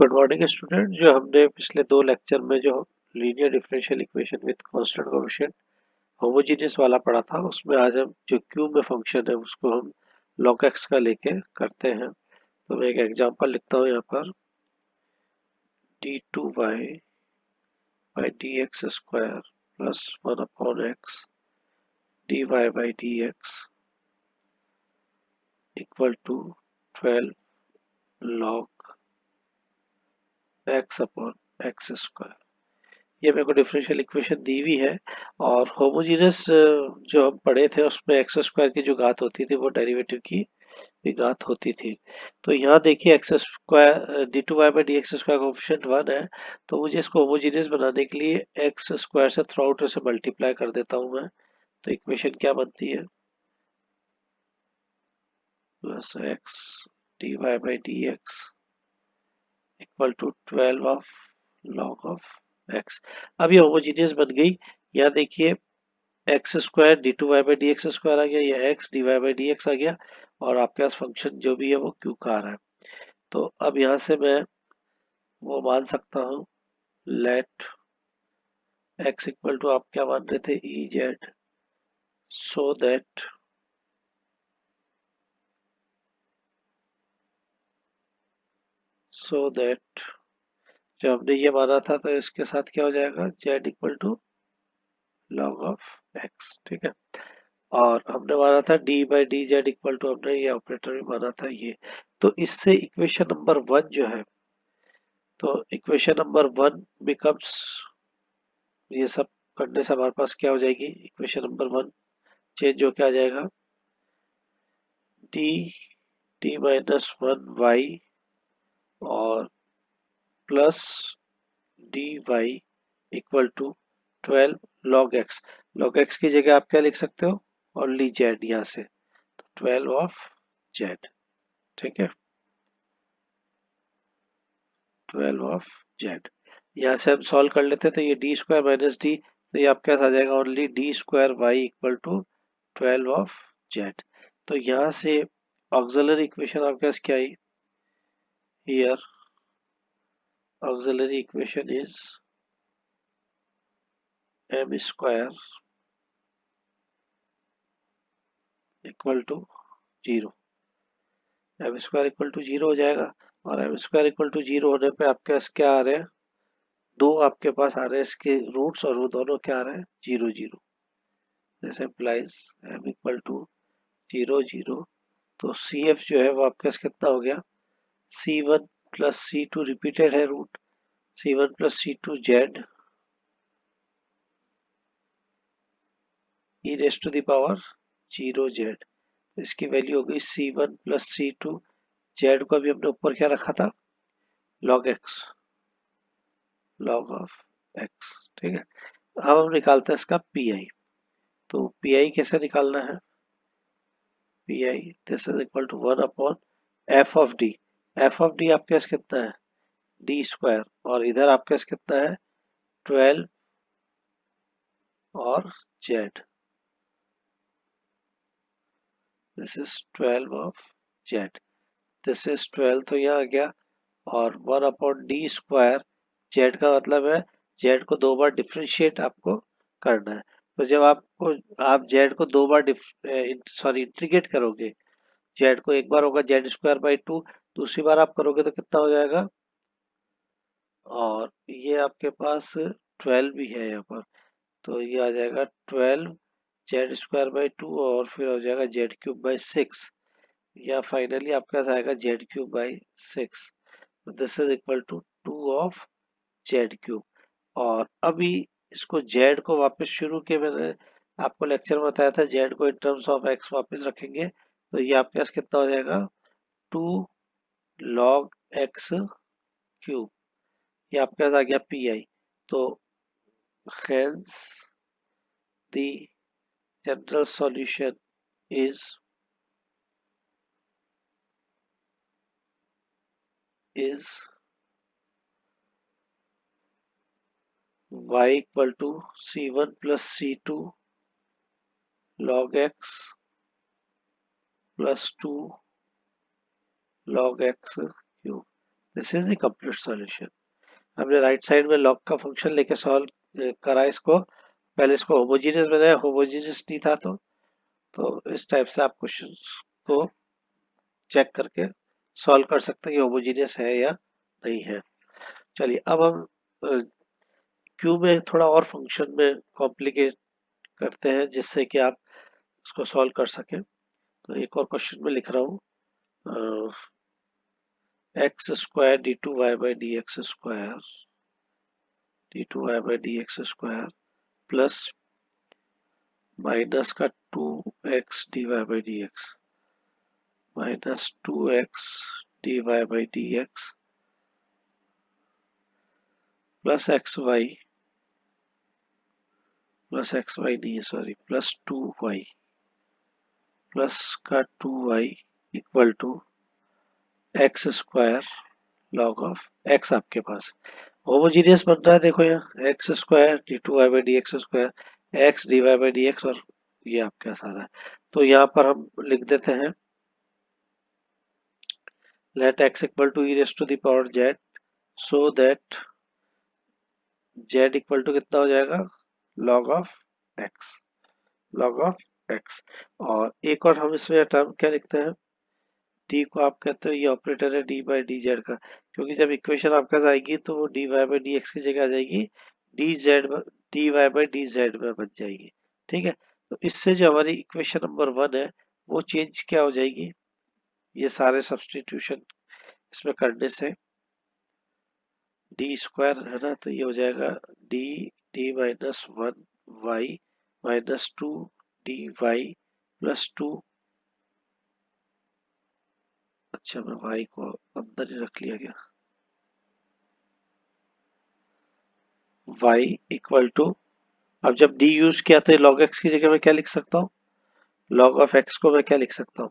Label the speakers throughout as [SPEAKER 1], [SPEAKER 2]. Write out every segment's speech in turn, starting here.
[SPEAKER 1] Good morning student. जो हमने पिछले दो लेक्चर में जो linear differential equation with constant coefficient homogeneous वाला पढ़ा था, उसमें आज हम जो क्यूब में फंक्शन है उसको हम log x का लेके करते हैं। तो मैं एक एग्जांपल लिखता हूँ यहाँ पर d2y by dx square plus 1 upon x dy by dx equal to 12 log x upon x square. ये मेरे को डिफरेंशियल इक्वेशन दी हुई है और होमोजेनियस जो हम पढ़े थे उसमें एक्स स्क्वायर की जो घात होती थी वो डेरिवेटिव की भी घात होती थी। तो यहाँ देखिए x square d two y by d x square coefficient 1 है, तो मुझे इसको होमोजेनियस बनाने के लिए एक्स स्क्वायर से थ्रू आउट से मल्टीप्लाई कर देता हूँ मैं। तो इक्वेशन क्या बनती है, plus x d y by d x equal to 12 of log of x. अब ये होमोजेनियस बन गई। यहाँ देखिए x square d two y by d x square आ गया, या x d y by d x आ गया, और आपके पास फंक्शन जो भी है वो क्यू का आ रहा है। तो अब यहाँ से मैं वो मान सकता हूँ, लेट एक्स इक्वल टू, आप क्या मान रहे थे, ई जेड, सो दैट जब हमने ये माना था तो इसके साथ क्या हो जाएगा, z equal to log of x. ठीक है, और हमने माना था d by d z equal to, हमने ये ऑपरेटर भी माना था ये। तो इससे इक्वेशन नंबर 1 जो है, तो इक्वेशन नंबर 1 बिकम्स, ये सब करने से हमारे पास क्या हो जाएगी, इक्वेशन नंबर 1 चेंज होके आ जाएगा, डी टी माइनस 1 वाई और plus D y equal to 12 log x. Log x की जगह आप क्या लिख सकते हो, ओनली जेड यहाँ से, तो 12 ऑफ जेड। ठीक है, 12 ऑफ जेड। यहाँ से हम सॉल्व कर लेते हैं, तो ये डी स्क्वायर माइनस डी, तो ये आपके पास आ जाएगा only d square y equal to 12 of z. तो यहाँ से ऑक्सिलरी इक्वेशन आपके पास क्या आई, here auxiliary equation is m square equal to 0। M square equal to 0 हो जाएगा, और एम स्क्वायर इक्वल टू 0 होने पे आपके पास क्या आ रहे हैं, दो आपके पास आ रहे हैं इसके रूट्स, और वो दोनों क्या आ रहे हैं, 0 0। This implies m equal to 0 0। तो सी एफ जो है वो आपके पास कितना हो गया, C1 प्लस C2 रिपीटेड है root, C1 plus C2 z e raise to the power 0 z. इसकी वैल्यू हो गई C1 प्लस C2 जेड को अभी हमने ऊपर क्या रखा था, log x, log of x. ठीक है, अब हम निकालते हैं इसका पी आई। तो पी आई कैसे निकालना है, P I this is equal to 1 upon f of D. F of D आपके पास कितना है, डी स्क्वायर, और इधर आपके पास कितना है, 12 और z, this is 12 of Z, this is 12, तो यहाँ आ गया, और 1 अपॉन डी स्क्वायर, जेड का मतलब है जेड को दो बार डिफ्रेंशिएट आपको करना है। तो जब आप जेड को दो बार इंटीग्रेट करोगे, जेड को एक बार होगा जेड स्क्वायर बाई 2, दूसरी बार आप करोगे तो कितना हो जाएगा, और ये आपके पास 12 भी है यहाँ पर, तो ये आ जाएगा 12 जेड स्क्वायर बाई 2, और फिर हो जाएगा जेड क्यूब बाई 6, या फाइनली आपके पास आएगा z cube by 6। This is equal to 2 of z cube. और अभी इसको जेड को वापस शुरू के मैंने आपको लेक्चर में बताया था, जेड को इन टर्म्स ऑफ एक्स वापस रखेंगे, तो ये आपके पास कितना हो जाएगा, 2 लॉग एक्स क्यूब। ये आपके पास आ गया पी आई। तो hence the general solution is y equal to C1 plus C2 log x plus 2 log x cube. This is the complete solution. हमने राइट साइड में लॉग का फंक्शन लेके solve करा इसको, पहले इसको होमोजीनियस बनाया, होमोजीनियस नहीं था तो इस टाइप से आप क्वेश्चन को चेक करके सॉल्व कर सकते हैं कि होमोजीनियस है या नहीं है। चलिए अब हम क्यू में थोड़ा और फंक्शन में कॉम्प्लिकेट करते हैं जिससे कि आप इसको सॉल्व कर सकें। तो एक और क्वेश्चन में लिख रहा हूँ, x square d two y by d x square, d two y by d x square plus minus का two x d y by d x minus two x d y by d x plus x y नहीं है sorry, plus two y plus का two y equal to x square log of x. आपके पास homogeneous बन रहा है, देखो यहाँ x square d two y by d x square x d y by d x, और ये आपके पास आ रहा है। तो यहाँ पर हम लिख देते हैं let x equal to e raise to the power z, so that z equal to कितना हो जाएगा, log of x, log of x. और एक और हम इसमें टर्म क्या लिखते हैं, डी को आप कहते हो ये ऑपरेटर है डी बाई डी जेड का, क्योंकि जब इक्वेशन आपके पास आएगी तो वो d y by d x की जगह आ जाएगी d z, d y by d z में बन जाएगी। ठीक है, तो इससे जो हमारी इक्वेशन नंबर 1 है वो चेंज क्या हो जाएगी, ये सारे सब्सटीट्यूशन इसमें करने से डी स्क्वायर है ना, तो ये हो जाएगा D D minus one y minus two D y plus two. अच्छा मैं वाई को अंदर ही रख लिया गया, y इक्वल टू, अब जब d यूज किया तो log x की जगह मैं क्या लिख सकता हूँ, log ऑफ x को मैं क्या लिख सकता हूँ,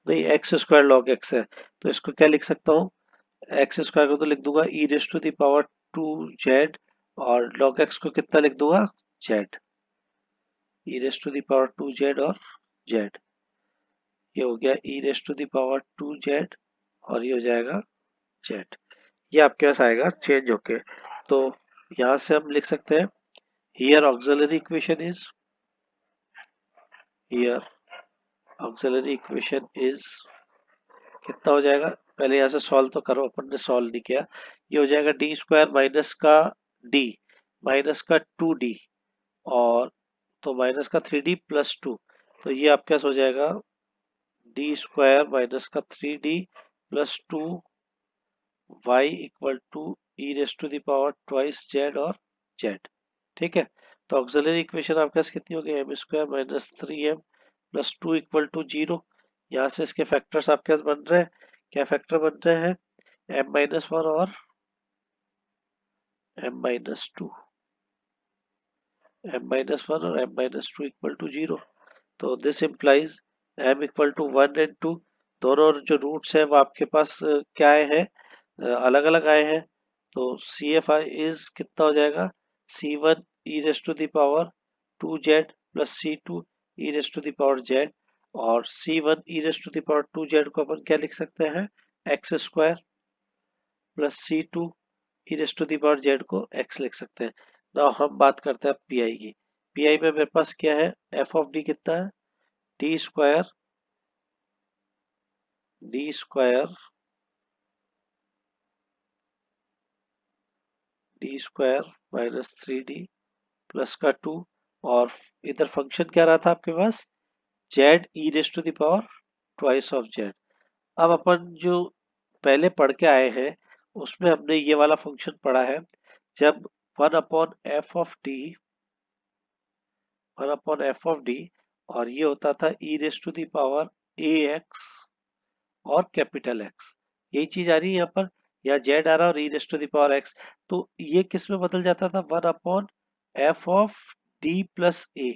[SPEAKER 1] नहीं एक्स स्क्वायर लॉग एक्स है तो इसको क्या लिख सकता हूँ, एक्स स्क्वायर को तो लिख दूंगा e raise to the power two z, और log x को कितना लिख दूंगा, z, e raise to the power two z और जेड, ये हो गया e raise to the power two z और ये हो जाएगा जेड। ये आपके पास आएगा चेंज होके। तो यहाँ से हम लिख सकते हैं here auxiliary equation is, here auxiliary equation is कितना हो जाएगा, पहले यहाँ से सॉल्व तो करो, अपन ने सॉल्व नहीं किया। ये हो जाएगा डी स्क्वायर माइनस का डी माइनस का टू डी, और तो माइनस का थ्री डी प्लस टू, तो ये आपके पास हो जाएगा डी स्क्वायर माइनस का three D plus two y equal to e raise to the power twice z और जेड। ठीक है, तो ऑक्सिलरी इक्वेशन आपके पास कितनी हो गई, m square minus three m plus two equal to zero. यहाँ से इसके फैक्टर्स आपके पास बन रहे हैं, क्या फैक्टर बन रहे हैं, एम माइनस वन और m minus two, m minus one और m minus two equal to zero. तो this implies m equal to one and two, दोनों जो रूट्स है वो आपके पास क्या आए हैं, अलग अलग आए हैं। तो सी एफ आई इज कितना हो जाएगा, c one e raise to the power two z plus c two e raise to the power z, और c one e raise to the power two z को अपन क्या लिख सकते हैं, x square plus c two e raise to the power z को x लिख सकते हैं। नाउ हम बात करते हैं पी आई की। पी आई में मेरे पास क्या है, एफ ऑफ डी कितना है, d square, d square, d square minus three D plus का टू, और इधर फंक्शन क्या रहा था आपके पास, z e raise to the power twice of z. अब अपन जो पहले पढ़ के आए हैं उसमें हमने ये वाला फंक्शन पढ़ा है, जब one upon f of d, one upon f of d, और ये होता था e raise to the power a x और कैपिटल एक्स, यही चीज आ रही है यहाँ पर, या जेड आ रहा है और e raise to the power x, तो ये किस में बदल जाता था, one upon f of d plus a.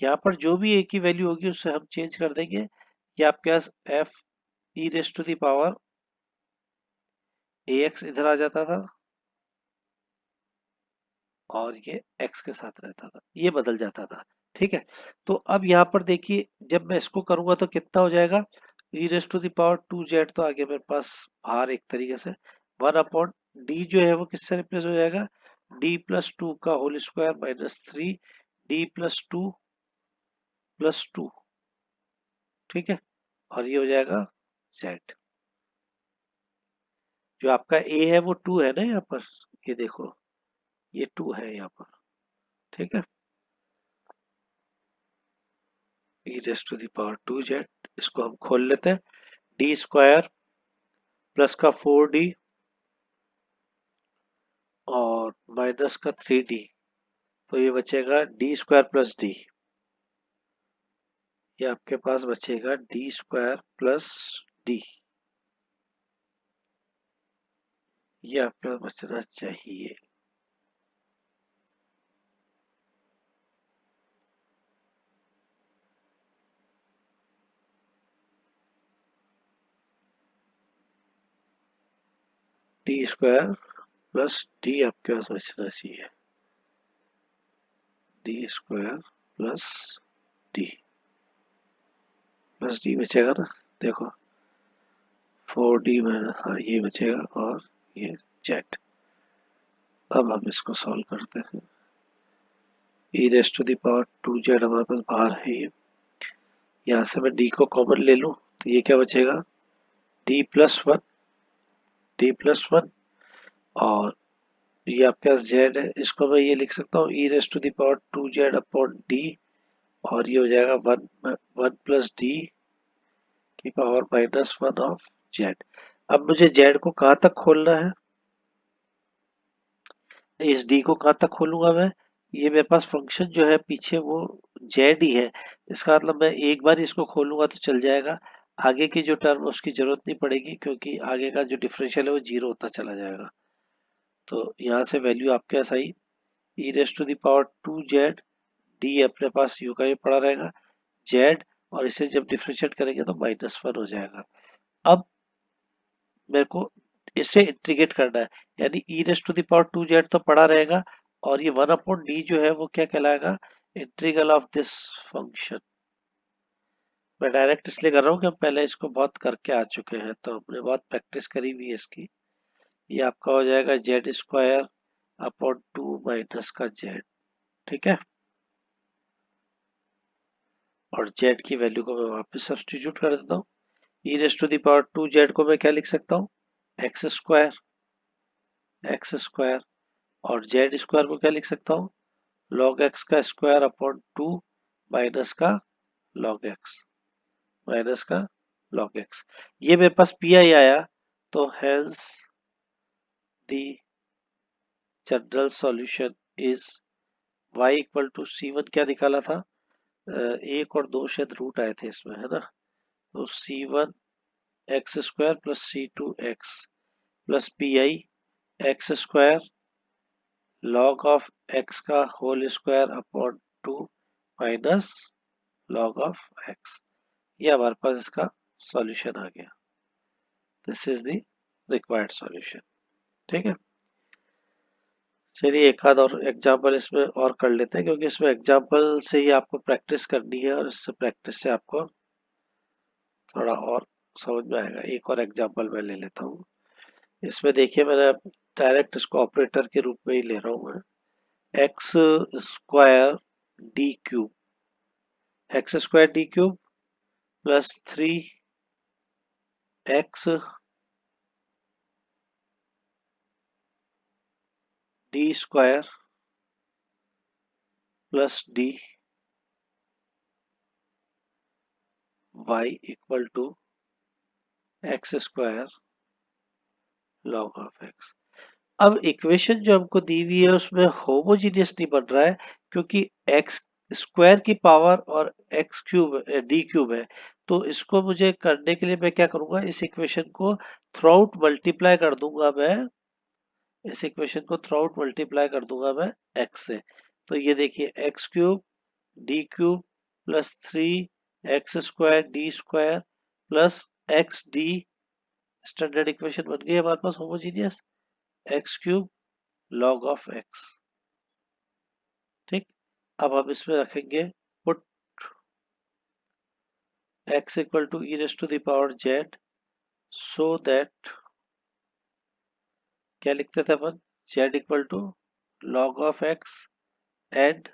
[SPEAKER 1] यहाँ पर जो भी ए की वैल्यू होगी उससे हम चेंज कर देंगे, ये आपके पास f e raise to the power a x इधर आ जाता था और ये x के साथ रहता था, ये बदल जाता था। ठीक है, तो अब यहाँ पर देखिए जब मैं इसको करूंगा तो कितना हो जाएगा, e raise to the power 2z तो आगे मेरे पास बाहर एक तरीके से 1 अपॉन डी जो है वो किससे रिप्लेस हो जाएगा, d+2 का होल स्क्वायर -3 d+2 + 2, ठीक है। और ये हो जाएगा z। जो आपका a है वो 2 है ना यहाँ पर, ये देखो ये 2 है यहाँ पर, ठीक है। E raise to the power 2z, इसको हम खोल लेते हैं, d² प्लस का 4d और माइनस का 3d, तो ये बचेगा d² + d। ये आपके पास बचेगा d² + d, ये आपके पास बचना चाहिए। d² + d आपके पास बचना चाहिए, d² + d बचेगा ना, देखो 4d में, हाँ ये बचेगा और ये z। अब हम इसको सॉल्व करते हैं। E raise to the power 2z हमारे पास बाहर है, ये यहाँ से मैं d को कॉमन ले लूँ तो ये क्या बचेगा, d+1, d+1 और ये आपके पास z है, इसको मैं ये लिख सकता हूँ e raise to the power 2z/d, और ये हो जाएगा 1 + d की पावर -1 ऑफ z। अब मुझे z को कहाँ तक खोलना है, इस d को कहाँ तक खोलूंगा मैं, ये मेरे पास फंक्शन जो है पीछे वो z ही है, इसका मतलब मैं एक बार इसको खोलूंगा तो चल जाएगा, आगे की जो टर्म उसकी जरूरत नहीं पड़ेगी क्योंकि आगे का जो डिफरेंशियल है वो 0 होता चला जाएगा। तो यहाँ से वैल्यू आपके पास आई e raise to the power 2z, d अपने पास यू का ही पड़ा रहेगा, z और इसे जब डिफरेंशिएट करेंगे तो -1 हो जाएगा। अब मेरे को इसे इंटीग्रेट करना है, यानी e raise to the power 2z तो पड़ा रहेगा और ये 1/d जो है वो क्या कहलाएगा, इंटीग्रल ऑफ दिस फंक्शन। मैं डायरेक्ट इसलिए कर रहा हूँ कि हम पहले इसको बहुत करके आ चुके हैं, तो हमने बहुत प्रैक्टिस करी हुई है इसकी। ये आपका हो जाएगा z² / 2 माइनस का z, ठीक है। और z की वैल्यू को मैं वापस सब्स्टिट्यूट कर देता हूँ, e raise to the power 2z को मैं क्या लिख सकता हूँ, x² और z² को क्या लिख सकता हूँ, log x का स्क्वायर अपॉन 2 माइनस का log x, माइनस का log x। ये मेरे पास पी आई आया, तो hence the general solution is y = c1, क्या निकाला था, एक और दो शायद रूट आए थे इसमें, है ना। तो c1 x² + c2 x plus P I x² log of x का whole square upon 2 minus log of x। ये हमारे पास इसका सॉल्यूशन आ गया, this is the required solution, ठीक है। चलिए एक आध और एग्जाम्पल इसमें और कर लेते हैं, क्योंकि इसमें एग्जाम्पल से ही आपको प्रैक्टिस करनी है और इससे प्रैक्टिस से आपको थोड़ा और समझ में आएगा। एक और एग्जाम्पल मैं ले लेता हूँ। इसमें देखिए मैंने डायरेक्ट इसको ऑपरेटर के रूप में ही ले रहा हूँ मैं, x² d³ x² d³ plus 3x d² plus d y = x² log of x। अब इक्वेशन जो हमको दी हुई है उसमें होमोजीनियस नहीं बन रहा है, क्योंकि x² की पावर और d³ है। तो इसको मुझे करने के लिए मैं क्या करूंगा, इस इक्वेशन को थ्रू मल्टीप्लाई कर दूंगा मैं, इस इक्वेशन को थ्रू मल्टीप्लाई कर दूंगा मैं x से। तो ये देखिए x³ d³ plus 3x² d² plus xd, standard equation बन गई हमारे पास homogeneous, x³ log of x, ठीक। अब हम इसमें रखेंगे put x equal to e raise to the power z, so that क्या लिखते थे अपन, z equal to log of x and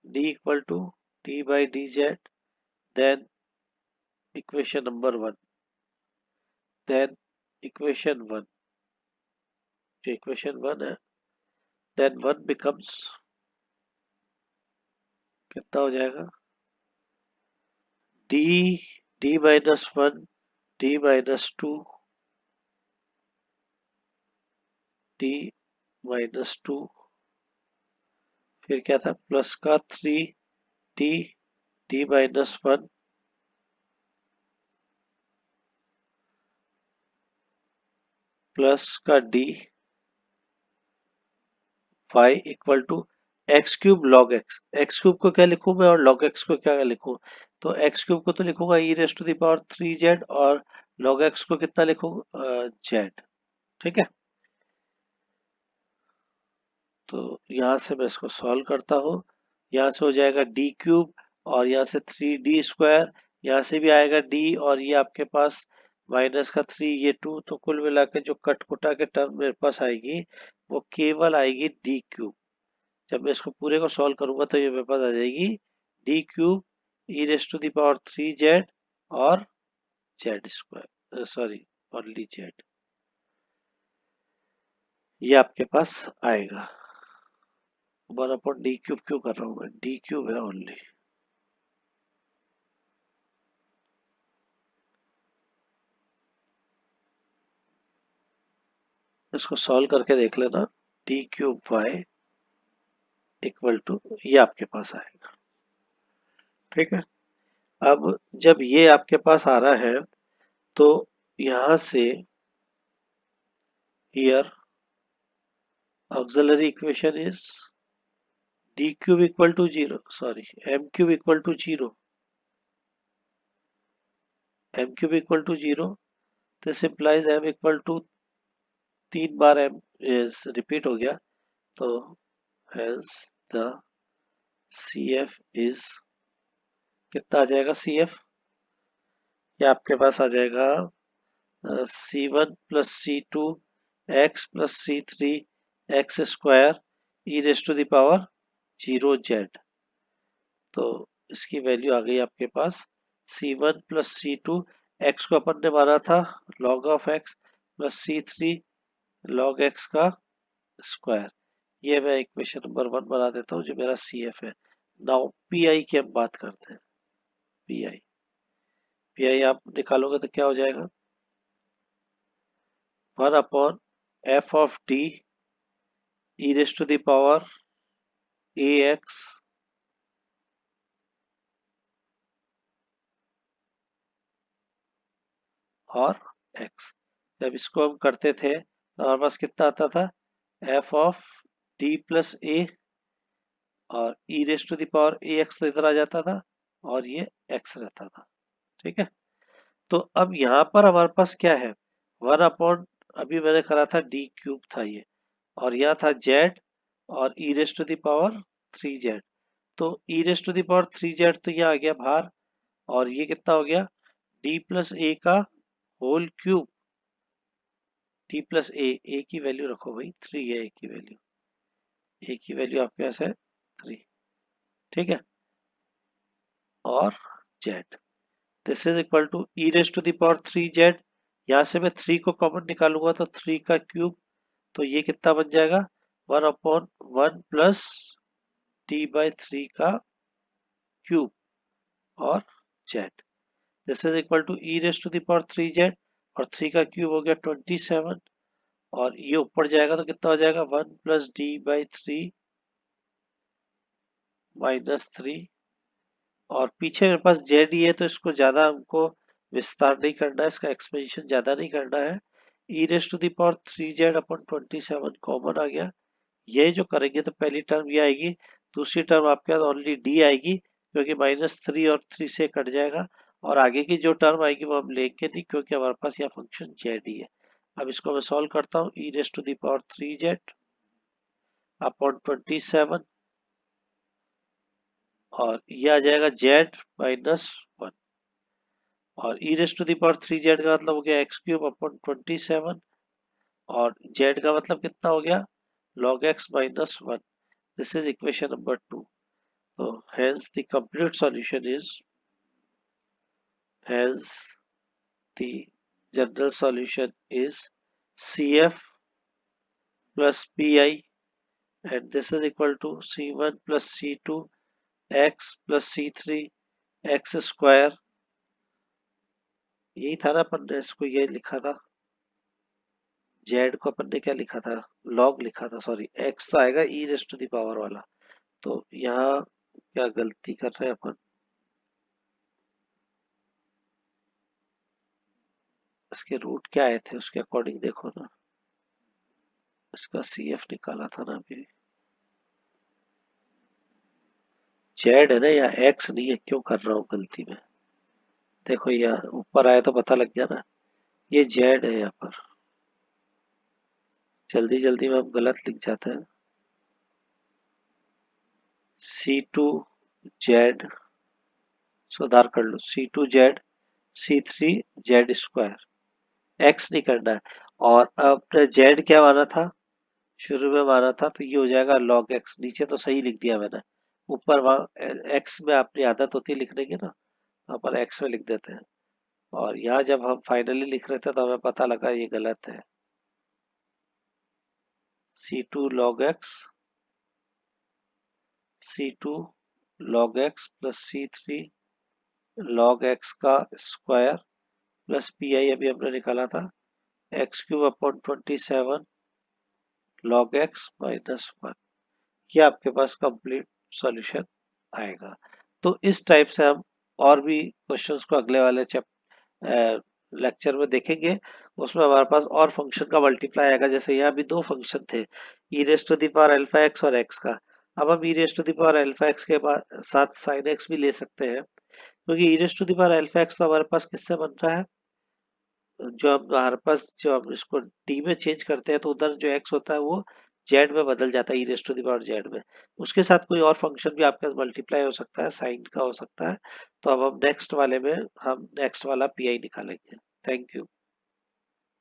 [SPEAKER 1] d equal to d by d z, then equation number one, then equation one, जो equation one है, then one becomes कितना हो जाएगा, d d minus one, d minus two, d minus two, फिर क्या था plus का three d, D minus one, plus का d y equal to x cube log x. X cube को क्या लिखूं मैं और लॉग एक्स को क्या लिखूं, तो एक्स क्यूब को तो लिखूंगा e raise to the power three z, और लॉग एक्स को कितना लिखूंगा, जेड। ठीक है, तो यहाँ से मैं इसको सॉल्व करता हूँ। यहाँ से हो जाएगा डी क्यूब, और यहाँ से थ्री डी स्क्वायर, यहाँ से भी आएगा डी, और ये आपके पास माइनस का थ्री, ये टू, तो कुल मिला के जो कटकुटा के टर्म मेरे पास आएगी वो केवल आएगी डी क्यूब। जब मैं इसको पूरे को सॉल्व करूंगा तो ये मेरे पास आ जाएगी d cube e raise to the power three z और z square, sorry only z, ये आपके पास आएगा। वन अपॉन डी क्यूब क्यों कर रहा हूँ मैं, डी क्यूब है ओनली। इसको सॉल्व करके देख लेना, D cube y equal to ये आपके पास आएगा। ठीक है, अब जब ये आपके पास आ रहा है तो यहां से here auxiliary equation is D cube equal to zero, sorry m cube equal to zero, m cube equal to zero, this implies m equal to तीन बार एम इज रिपीट हो गया, तो hence the C F is कितना आ जाएगा, C F ये आपके पास आ जाएगा c one plus c two x plus c three x square e raise to the power zero z. तो इसकी वैल्यू आ गई आपके पास c one plus c two, एक्स को अपन ने माना था log of x, plus c three log x का स्क्वायर। ये मैं इक्वेशन नंबर वन बना देता हूँ जो मेरा सी एफ है। नाउ पी आई की हम बात करते हैं, पी आई, पी आई आप निकालोगे तो क्या हो जाएगा, one upon f of D e raise to the power a x और एक्स। जब इसको हम करते थे तो हमारे पास कितना आता था, f of d plus a, और e raise to the power a x तो इधर आ जाता था और ये एक्स रहता था। ठीक है, तो अब यहाँ पर हमारे पास क्या है, वन अपॉन, अभी मैंने करा था डी क्यूब था ये, और यहाँ था जेड और e raise to the power three z, तो e raise to the power three z तो ये आ गया बाहर, और ये कितना हो गया डी प्लस ए का होल क्यूब, डी प्लस ए की वैल्यू रखो भाई, थ्री है ए की वैल्यू, ए की वैल्यू आपके पास है थ्री। ठीक है, और z, this is equal to e raise to the power three z, यहाँ से मैं थ्री को कॉमन निकालूंगा तो थ्री का क्यूब, तो ये कितना बन जाएगा, one upon one plus t by three का क्यूब और z, this is equal to e raise to the power three z, और थ्री का क्यूब हो गया 27, और ये ऊपर जाएगा तो कितना हो जाएगा, one plus D by three minus three, और पीछे मेरे पास जेड ही है तो इसको ज्यादा हमको विस्तार नहीं करना है, इसका एक्सपेंशन ज्यादा नहीं करना है। E raise to the power three z upon 27 common आ गया, ये जो करेंगे तो पहली टर्म ये आएगी, दूसरी टर्म आपके पास ओनली डी आएगी क्योंकि माइनस थ्री और थ्री से कट जाएगा, और आगे की जो टर्म आएगी वो हम लेंगे नहीं क्योंकि हमारे पास यह फंक्शन जेड ही है। अब इसको मैं सॉल्व करता हूँ, e raise to the power three z upon 27, और ये आ जाएगा जेड माइनस वन, और e raised to the power 3z का मतलब हो गया एक्स क्यूब अपॉन 27 और z का मतलब कितना हो गया log x minus 1. This is equation number 2. तो hence the complete solution is hence the general solution is CF plus PI and this is equal to C1 plus C2 x plus C3 x square. यही था ना अपन ने इसको ये लिखा था Z को अपन ने क्या लिखा था लॉग लिखा था सॉरी एक्स तो आएगा ई रेस्ट टू द पावर वाला. तो यहाँ क्या गलती कर रहे हैं अपन इसके रूट क्या आए थे उसके अकॉर्डिंग देखो ना. इसका सी एफ निकाला था ना अभी जेड है ना या एक्स नहीं है क्यों कर रहा हूँ गलती में. देखो यहाँ ऊपर आया तो पता लग गया ना ये जेड है यहाँ पर. जल्दी जल्दी में हम गलत लिख जाते हैं C2Z सुधार कर लो C2Z C3Z स्क्वायर एक्स नहीं करना है. और अब जेड क्या माना था शुरू में माना था तो ये हो जाएगा log x. नीचे तो सही लिख दिया मैंने ऊपर वहां एक्स में अपनी आदत होती है लिखने की ना अपन एक्स में लिख देते हैं. और यहाँ जब हम फाइनली लिख रहे थे तो हमें पता लगा ये गलत है C2 log x C2 log x plus C3 log x का स्क्वायर प्लस पी आई अभी हमने निकाला था x cube upon 27 log x minus 1. ये आपके पास कंप्लीट सॉल्यूशन आएगा. तो इस टाइप से हम और भी क्वेश्चंस को अगले वाले लेक्चर में देखेंगे. उसमें हमारे पास और फंक्शन का मल्टीप्लाई आएगा. जैसे यहाँ भी दो फंक्शन थे e raise to the power alpha x और एक्स का. अब हम e raise to the power alpha x के साथ साइन एक्स भी ले सकते हैं क्योंकि e raise to the power alpha x तो हमारे पास किससे बन रहा है जो हम हमारे पास जो हम इसको डी में चेंज करते हैं तो उधर जो एक्स होता है वो जेड में बदल जाता है e raise to the power z में. उसके साथ कोई और फंक्शन भी आपके पास मल्टीप्लाई हो सकता है साइन का हो सकता है. तो अब हम नेक्स्ट वाले में हम नेक्स्ट वाला पीआई निकालेंगे. Thank you.